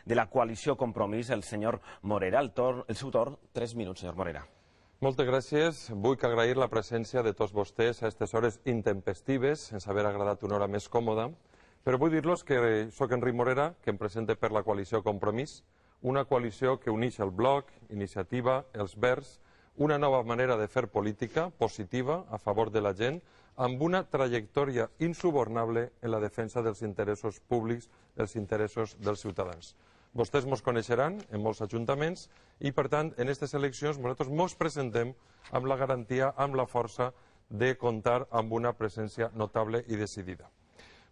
de la coalició Compromís, el senyor Morera. El seu torn, 3 minuts, senyor Morera. Moltes gràcies. Vull agrair la presència de tots vostès a aquestes hores intempestives, sense haver agradat una hora més còmoda, però vull dir-los que soc Enric Morera, que em presente per la coalició Compromís, una coalició que uneix el Bloc, Iniciativa, els Verds, una nova manera de fer política positiva a favor de la gent, amb una trajectòria insubornable en la defensa dels interessos públics, els interessos dels ciutadans. Vostès mos coneixeran en molts ajuntaments i, per tant, en aquestes eleccions nosaltres mos presentem amb la garantia, amb la força de comptar amb una presència notable i decidida.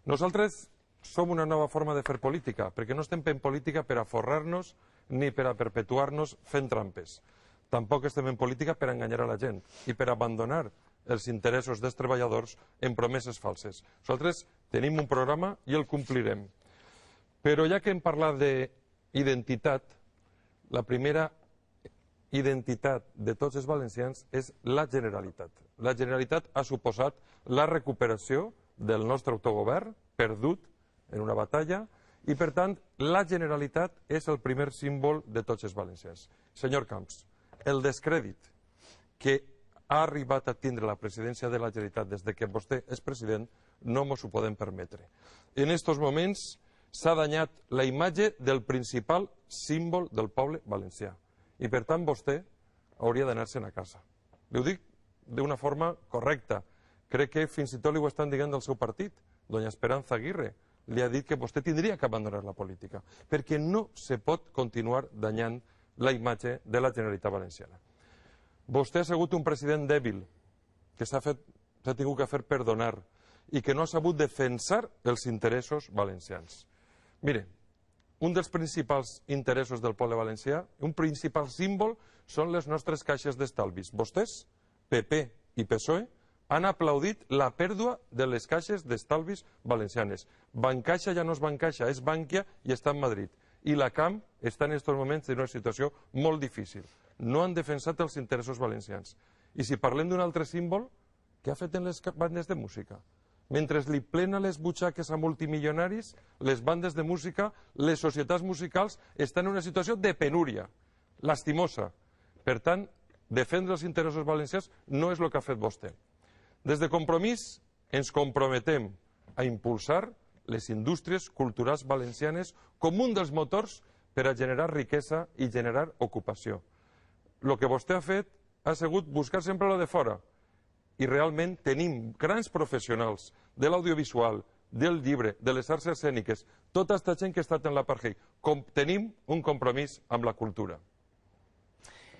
Nosaltres som una nova forma de fer política, perquè no estem fent política per a forrar-nos ni per a perpetuar-nos fent trampes. Tampoc estem en política per enganyar a la gent i per abandonar els interessos dels treballadors en promeses falses. Nosaltres tenim un programa i el complirem. Però ja que hem parlat d'identitat, la primera identitat de tots els valencians és la Generalitat. La Generalitat ha suposat la recuperació del nostre autogovern, perdut en una batalla, i per tant la Generalitat és el primer símbol de tots els valencians. Senyor Camps, el descrèdit que ha arribat a tindre la presidència de la Generalitat des que vostè és president no ens ho podem permetre. En aquests moments s'ha danyat la imatge del principal símbol del poble valencià i per tant vostè hauria d'anar-se'n a casa. Ho dic d'una forma correcta. Crec que fins i tot li ho estan dient del seu partit. Doña Esperanza Aguirre li ha dit que vostè tindria que abandonar la política perquè no se pot continuar danyant la imatge de la Generalitat Valenciana. Vostè ha sigut un president dèbil, que s'ha tingut que fer perdonar i que no ha sabut defensar els interessos valencians. Mire, un dels principals interessos del poble valencià, un principal símbol, són les nostres caixes d'estalvis. Vostès, PP i PSOE, han aplaudit la pèrdua de les caixes d'estalvis valencianes. Bancaixa ja no és Bancaixa, és Bankia i està en Madrid. I la CAM està en aquests moments en una situació molt difícil. No han defensat els interessos valencians. I si parlem d'un altre símbol, què ha fet en les bandes de música? Mentre li plena les butxaques a multimilionaris, les bandes de música, les societats musicals estan en una situació de penúria, lastimosa. Per tant, defendre els interessos valencians no és el que ha fet vostè. Des de Compromís ens comprometem a impulsar les indústries culturals valencianes com un dels motors per a generar riquesa i generar ocupació. El que vostè ha fet ha sigut buscar sempre lo de fora i realment tenim grans professionals de l'audiovisual, del llibre, de les arts escèniques, tota aquesta gent que ha estat en l'apartheid. Tenim un compromís amb la cultura.